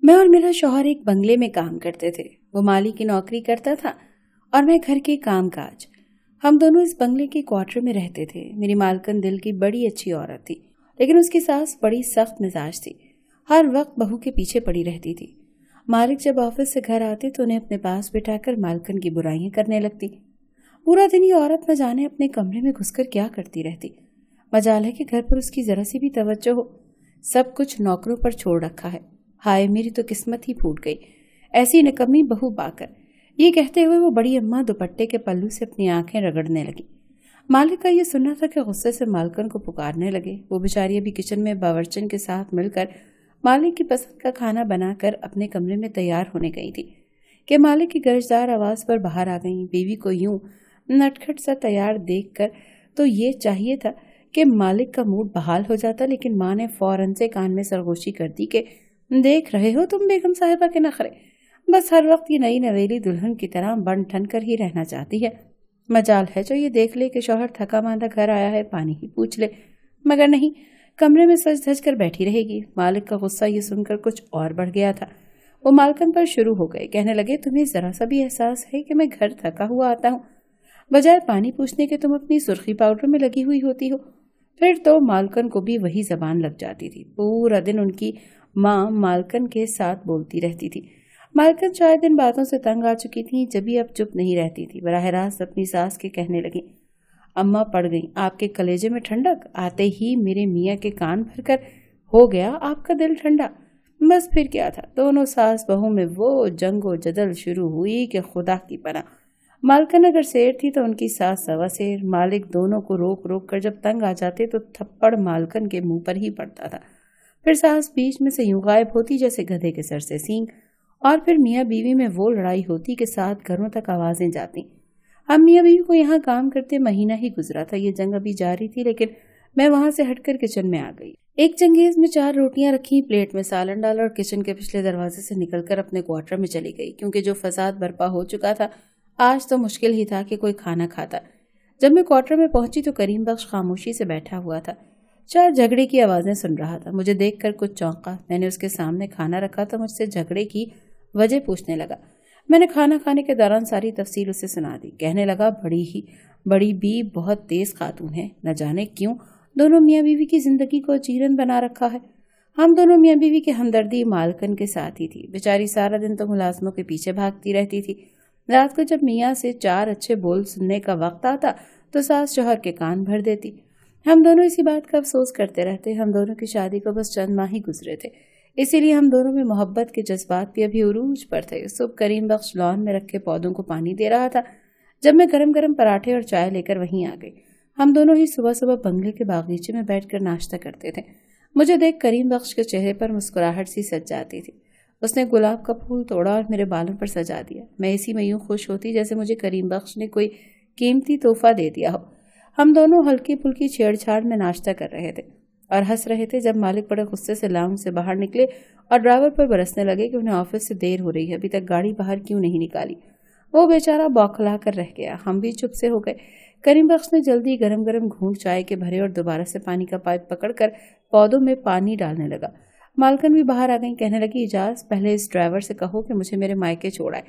میں اور میرا شوہر ایک بنگلے میں کام کرتے تھے۔ وہ مالی کی نوکری کرتا تھا اور میں گھر کے کام کاج۔ ہم دونوں اس بنگلے کے کوارٹر میں رہتے تھے۔ میری مالکن دل کی بڑی اچھی عورت تھی، لیکن اس کی ساس بڑی سخت مزاج تھی، ہر وقت بہو کے پیچھے پڑی رہتی تھی۔ مالک جب آفس سے گھر آتے تو انہیں اپنے پاس بٹھا کر مالکن کی برائیاں کرنے لگتی۔ پورا دن یہ عورت نہ جانے اپنے کمرے میں گھس کر کیا کرتی رہتی۔ مجال ہے کہ گھر پر اس کی ذرا سی بھی توجہ ہو، سب کچھ نوکروں پر چھوڑ رکھا ہے۔ ہائے میری تو قسمت ہی پھوٹ گئی، ایسی نکمی بہو پا کر۔ یہ کہتے ہوئے وہ بڑی اماں دوپٹے کے پلو سے اپنی آنکھیں رگڑنے لگی۔ مالک کا یہ سننا تھا کہ غصے سے مالکن کو پکارنے لگے۔ وہ بیچاری ابھی کچن میں باورچن کے ساتھ مل کر مالک کی پسند کا کھانا بنا کر اپنے کمرے میں تیار ہونے گئی تھی کہ مالک کی گرجدار آواز پر باہر آ گئیں۔ بیوی کو یوں نٹکھٹ سا تیار دیکھ کر تو یہ چاہیے تھا کہ مالک کا موڈ بحال ہو جاتا، لیکن ماں نے فوراً سے کان میں سرگوشی کر دی کہ دیکھ رہے ہو تم بیگم صاحبہ کے نخرے، بس ہر وقت یہ نئی نویلی دلہن کی طرح بن ٹھن کر ہی رہنا چاہتی ہے۔ مجال ہے جو یہ دیکھ لے کہ شوہر تھکا ماندہ گھر آیا ہے، پانی ہی پوچھ لے، مگر نہیں، کمرے میں سج دھج کر بیٹھی رہے گی۔ مالک کا غصہ یہ سن کر کچھ اور بڑھ گیا تھا۔ وہ مالکن پر شروع ہو گئے، کہنے لگے تمہیں ذرا سا بھی احساس ہے کہ میں گھر تھکا ہوا آتا ہوں، بجائے پانی پوچھنے کے تم اپنی سرخی پاؤڈر میں لگی ہوئی ہوتی ہو۔ پھر تو مالکن کو بھی وہی زبان لگ جاتی تھی۔ پورا دن ان کی ماں مالکن کے ساتھ بولتی رہتی تھی۔ مالکن شاید ان باتوں سے تنگ آ چکی تھی، جبھی اب چپ نہیں رہتی تھی، براہ راست اپنی ساس کے کہنے لگی، اماں پڑ گئیں، آپ کے کلیجے میں ٹھنڈک آتے ہی میرے میاں کے کان بھر کر ہو گیا آپ کا دل ٹھنڈا۔ بس پھر کیا تھا، دونوں ساس بہو میں وہ جنگ و جدل شروع ہوئی کہ خدا کی پناہ۔ مالکن اگر شیر تھی تو ان کی ساس سوا شیر۔ مالک دونوں کو روک روک کر جب تنگ آ جاتے تو تھپڑ مالکن کے منہ پر ہی پڑتا تھا، پھر ساس بیچ میں سے یوں غائب ہوتی جیسے گدھے کے سر سے سینگ، اور پھر میاں بیوی میں وہ لڑائی ہوتی کہ 7 گھروں تک آوازیں جاتی۔ ہم میاں بیوی کو یہاں کام کرتے مہینہ ہی گزرا تھا، یہ جنگ ابھی جاری تھی، لیکن میں وہاں سے ہٹ کر کچن میں آ گئی۔ ایک چنگیز میں 4 روٹیاں رکھی، پلیٹ میں سالن ڈالا اور کچن کے پچھلے دروازے سے نکل کر اپنے کوارٹر میں چلی گئی، کیونکہ جو فساد برپا ہو چکا تھا آج تو مشکل ہی تھا کہ کوئی کھانا کھاتا۔ جب میں کوارٹر میں پہنچی تو کریم بخش خاموشی سے بیٹھا ہوا تھا، شاید جھگڑے کی آوازیں سن رہا تھا۔ مجھے دیکھ کر کچھ چونکا، میں نے اس کے سامنے کھانا رکھا تو مجھ سے جھگڑے کی وجہ پوچھنے لگا۔ میں نے کھانا کھانے کے دوران ساری تفصیل اسے سنا دی۔ کہنے لگا بڑی بھی بہت تیز خاتون ہے، نہ جانے کیوں دونوں میاں بیوی کی زندگی کو چیرن بنا رکھا ہے۔ ہم دونوں میاں بیوی کی ہمدردی مالکن کے ساتھ ہی تھی، بیچاری سارا دن تو ملازموں کے پیچھے بھاگتی رہتی تھی۔ رات کو جب میاں سے 4 اچھے بول سننے کا وقت آتا تو ساس شوہر کے کان بھر دیتی۔ ہم دونوں اسی بات کا افسوس کرتے رہتے۔ ہم دونوں کی شادی کو بس چند ماہ ہی گزرے تھے، اسی لیے ہم دونوں میں محبت کے جذبات بھی ابھی عروج پر تھے۔ صبح کریم بخش لان میں رکھے پودوں کو پانی دے رہا تھا جب میں گرم گرم پراٹھے اور چائے لے کر وہیں آ گئی۔ ہم دونوں ہی صبح صبح بنگلے کے باغیچے میں بیٹھ کر ناشتہ کرتے تھے۔ مجھے دیکھ کریم بخش کے چہرے پر مسکراہٹ سی سج جاتی تھی۔ اس نے گلاب کا پھول توڑا اور میرے بالوں پر سجا دیا۔ میں اسی میں یوں خوش ہوتی جیسے مجھے کریم بخش نے کوئی قیمتی تحفہ دے دیا ہو۔ ہم دونوں ہلکی پھلکی چھیڑ چھاڑ میں ناشتہ کر رہے تھے اور ہنس رہے تھے جب مالک بڑے غصے سے لاؤنج سے باہر نکلے اور ڈرائیور پر برسنے لگے کہ انہیں آفس سے دیر ہو رہی ہے، ابھی تک گاڑی باہر کیوں نہیں نکالی۔ وہ بیچارہ بوکھلا کر رہ گیا۔ ہم بھی چپ سے ہو گئے۔ کریم بخش نے جلدی گرم گرم گھونٹ چائے کے بھرے اور دوبارہ سے پانی کا پائپ پکڑ کر پودوں میں پانی ڈالنے لگا۔ مالکن بھی باہر آ گئی، کہنے لگی اجاز پہلے اس ڈرائیور سے کہو کہ مجھے میرے مائکے چھوڑائے،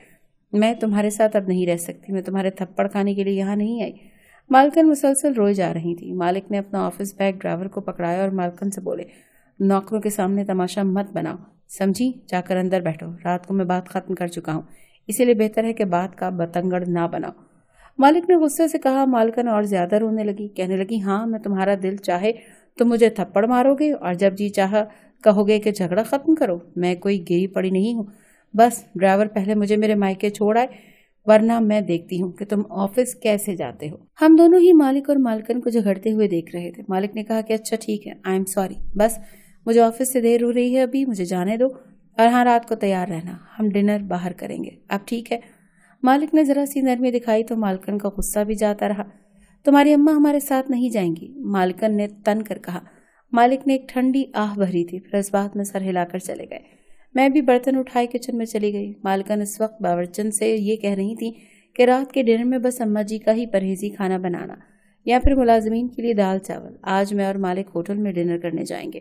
میں تمہارے ساتھ اب نہیں رہ سکتی، میں تمہارے تھپڑ کھانے کے لیے یہاں نہیں آئی۔ مالکن مسلسل روئے جا رہی تھی۔ مالک نے اپنا آفس بیگ ڈرائیور کو پکڑایا اور مالکن سے بولے، نوکروں کے سامنے تماشا مت بناؤ، سمجھی، جا کر اندر بیٹھو، رات کو میں بات ختم کر چکا ہوں، اسی لیے بہتر ہے کہ بات کا بتنگڑ نہ بناؤ۔ مالک نے غصے سے کہا۔ مالکن اور زیادہ رونے لگی، کہنے لگی ہاں میں تمہارا دل چاہے تو مجھے تھپڑ مارو گے اور جب جی چاہا کہو گے کہ جھگڑا ختم کرو، میں کوئی گری پڑی نہیں ہوں، بس ڈرائیور پہلے مجھے میرے مائکے چھوڑ آئے، ورنہ میں دیکھتی ہوں کہ تم آفس کیسے جاتے ہو۔ ہم دونوں ہی مالک اور مالکن کو جھگڑتے ہوئے دیکھ رہے تھے۔ مالک نے کہا کہ اچھا ٹھیک ہے، آئی ایم سوری، بس مجھے آفس سے دیر ہو رہی ہے، ابھی مجھے جانے دو، اور ہاں رات کو تیار رہنا، ہم ڈنر باہر کریں گے، اب ٹھیک ہے۔ مالک نے ذرا سی نرمی دکھائی تو مالکن کا غصہ بھی جاتا رہا۔ تمہاری اماں ہمارے ساتھ نہیں جائیں گی، مالکن نے تن کر کہا۔ مالک نے ایک ٹھنڈی آہ بھری تھی، پھر اس بات میں سر ہلا کر چلے گئے۔ میں بھی برتن اٹھائے کچن میں چلی گئی۔ مالکن اس وقت باورچن سے یہ کہہ رہی تھی کہ رات کے ڈنر میں بس اماں جی کا ہی پرہیزی کھانا بنانا یا پھر ملازمین کے لیے دال چاول، آج میں اور مالک ہوٹل میں ڈنر کرنے جائیں گے۔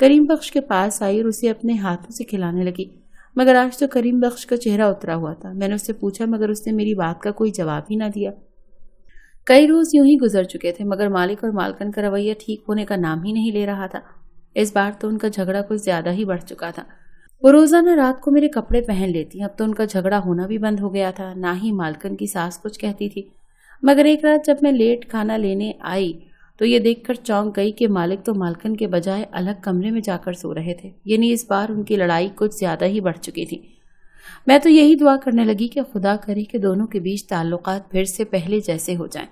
کریم بخش کے پاس آئی اور اسے اپنے ہاتھوں سے کھلانے لگی، مگر آج تو کریم بخش کا چہرہ اترا ہوا تھا۔ میں نے اس سے پوچھا مگر اس نے میری بات کا کوئی جواب ہی نہ دیا۔ کئی روز یوں ہی گزر چکے تھے مگر مالک اور مالکن کا رویہ ٹھیک ہونے کا نام ہی نہیں لے رہا تھا۔ اس بار تو ان کا جھگڑا کچھ زیادہ ہی بڑھ چکا تھا۔ وہ روزانہ رات کو میرے کپڑے پہن لیتی، اب تو ان کا جھگڑا ہونا بھی بند ہو گیا تھا۔ نہ ہی مالکن کی ساس کچھ کہتی تھی، مگر ایک رات جب میں لیٹ کھانا لینے آئی تو یہ دیکھ کر چونک گئی کہ مالک تو مالکن کے بجائے الگ کمرے میں جا کر سو رہے تھے، یعنی اس بار ان کی لڑائی کچھ زیادہ ہی بڑھ چکی تھی۔ میں تو یہی دعا کرنے لگی کہ خدا کرے کہ دونوں کے بیچ تعلقات پھر سے پہلے جیسے ہو جائیں۔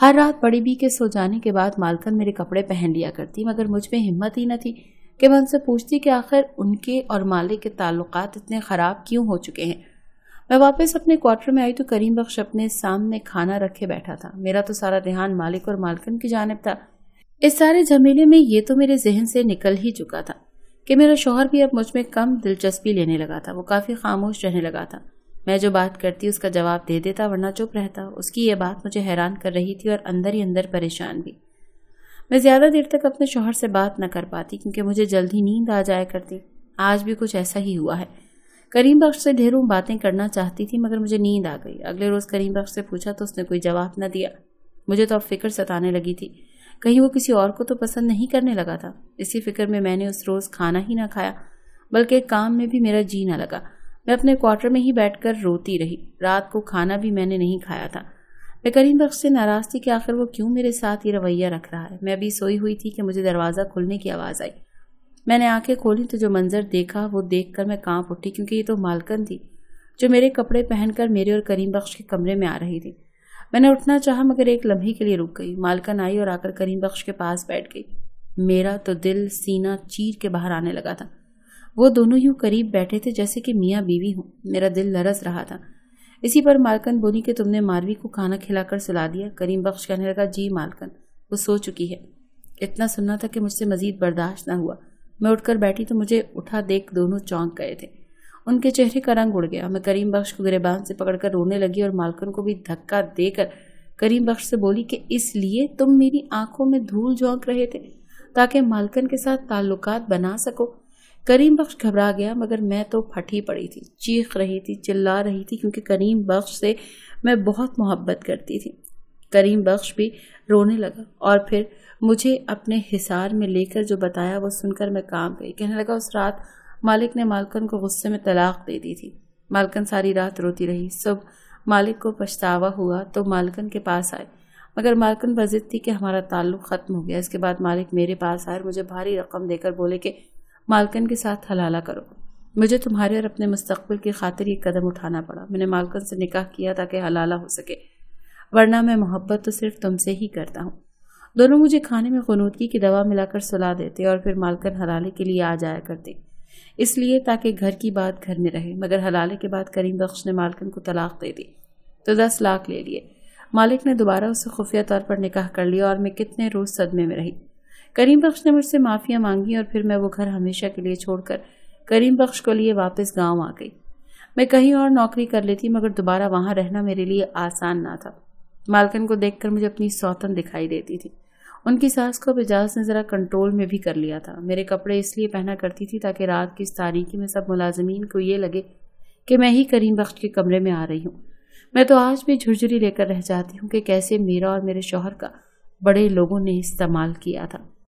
ہر رات بڑی بی کے سو جانے کے بعد مالکن میرے کپڑے پہن لیا کرتی، مگر مجھ میں ہمت ہی نہ تھی کہ میں ان سے پوچھتی کہ آخر ان کے اور مالک کے تعلقات اتنے خراب کیوں ہو چکے ہیں۔ میں واپس اپنے کوارٹر میں آئی تو کریم بخش اپنے سامنے کھانا رکھے بیٹھا تھا۔ میرا تو سارا دھیان مالک اور مالکن کی جانب تھا۔ اس سارے جھمیلے میں یہ تو میرے ذہن سے نکل ہی چکا تھا کہ میرا شوہر بھی اب مجھ میں کم دلچسپی لینے لگا تھا۔ وہ کافی خاموش رہنے لگا تھا۔ میں جو بات کرتی اس کا جواب دے دیتا ورنہ چپ رہتا۔ اس کی یہ بات مجھے حیران کر رہی تھی اور اندر ہی اندر پریشان بھی۔ میں زیادہ دیر تک اپنے شوہر سے بات نہ کر پاتی کیونکہ مجھے جلد ہی نیند آ جایا کرتی۔ آج بھی کچھ ایسا ہی ہوا ہے۔ کریم بخش سے ڈھیروں باتیں کرنا چاہتی تھی مگر مجھے نیند آ گئی۔ اگلے روز کریم بخش سے پوچھا تو اس نے کوئی جواب نہ دیا۔ مجھے تو اب فکر ستانے لگی تھی، کہیں وہ کسی اور کو تو پسند نہیں کرنے لگا تھا۔ اسی فکر میں نے اس روز کھانا ہی نہ کھایا بلکہ کام میں بھی میرا جی نہ لگا۔ میں اپنے کوارٹر میں ہی بیٹھ کر روتی رہی۔ رات کو کھانا بھی میں نے نہیں کھایا تھا۔ میں کریم بخش سے ناراض تھی کہ آخر وہ کیوں میرے ساتھ یہ رویہ رکھ رہا ہے۔ میں ابھی سوئی ہوئی تھی کہ مجھے دروازہ کھلنے کی آواز آئی۔ میں نے آنکھیں کھولی تو جو منظر دیکھا وہ دیکھ کر میں کانپ اٹھی کیونکہ یہ تو مالکن تھی جو میرے کپڑے پہن کر میرے اور کریم بخش کے کمرے میں آ رہی تھی۔ میں نے اٹھنا چاہا مگر ایک لمحے کے لیے رک گئی۔ مالکن آئی اور آ کر کریم بخش کے پاس بیٹھ گئی۔ میرا تو دل سینہ چیر کے باہر آنے لگا تھا۔ وہ دونوں یوں قریب بیٹھے تھے جیسے کہ میاں بیوی ہوں۔ میرا دل لرز رہا تھا۔ اسی پر مالکن بولی کہ تم نے ماروی کو کھانا کھلا کر سلا دیا۔ کریم بخش کہنے لگا جی مالکن، وہ سو چکی ہے۔ اتنا سننا تھا کہ مجھ سے مزید برداشت نہ ہوا۔ میں اٹھ کر بیٹھی تو مجھے اٹھا دیکھ دونوں چونک گئے تھے۔ ان کے چہرے کا رنگ اڑ گیا۔ میں کریم بخش کو گریبان سے پکڑ کر رونے لگی اور مالکن کو بھی دھکا دے کر کریم بخش سے بولی کہ اس لیے تم میری آنکھوں میں دھول جھونک رہے تھے تاکہ مالکن کے ساتھ تعلقات بنا سکو۔ کریم بخش گھبرا گیا مگر میں تو پھٹی پڑی تھی، چیخ رہی تھی، چلا رہی تھی کیونکہ کریم بخش سے میں بہت محبت کرتی تھی۔ کریم بخش بھی رونے لگا اور پھر مجھے اپنے حصار میں لے کر جو بتایا وہ سن کر میں کانپ گئی۔ کہنے لگا اس رات مالک نے مالکن کو غصے میں طلاق دے دی تھی۔ مالکن ساری رات روتی رہی۔ صبح مالک کو پچھتاوا ہوا تو مالکن کے پاس آئے مگر مالکن بضد تھی کہ ہمارا تعلق ختم ہو گیا۔ اس کے بعد مالک میرے پاس آئے اور مجھے بھاری رقم دے کر بولے کہ مالکن کے ساتھ حلالہ کرو۔ مجھے تمہارے اور اپنے مستقبل کی خاطر یہ قدم اٹھانا پڑا۔ میں نے مالکن سے نکاح کیا تاکہ حلالہ ہو سکے، ورنہ میں محبت تو صرف تم سے ہی کرتا ہوں۔ دونوں مجھے کھانے میں غنودگی کی دوا ملا کر سلا دیتے اور پھر مالکن حلالے کے لیے آ جایا کرتے، اس لیے تاکہ گھر کی بات گھر میں رہے۔ مگر حلالے کے بعد کریم بخش نے مالکن کو طلاق دے دی تو 10 لاکھ لے لیے۔ مالک نے دوبارہ اس سے خفیہ طور پر نکاح کر لیا اور میں کتنے روز صدمے میں رہی۔ کریم بخش نے مجھ سے معافیاں مانگی اور پھر میں وہ گھر ہمیشہ کے لیے چھوڑ کر کریم بخش کو لیے واپس گاؤں آ گئی۔ میں کہیں اور نوکری کر لیتی مگر دوبارہ وہاں رہنا میرے لیے آسان نہ تھا۔ مالکن کو دیکھ کر مجھے اپنی سوتن دکھائی دیتی تھی۔ ان کی ساس کو اجاز نے ذرا کنٹرول میں بھی کر لیا تھا۔ میرے کپڑے اس لیے پہنا کرتی تھی تاکہ رات کی اس تاریکی میں سب ملازمین کو یہ لگے کہ میں ہی کریم بخش کے کمرے میں آ رہی ہوں۔ میں تو آج بھی جھرجھری لے کر رہ جاتی ہوں کہ کیسے میرا اور میرے شوہر کا بڑے لوگوں نے استعمال کیا تھا۔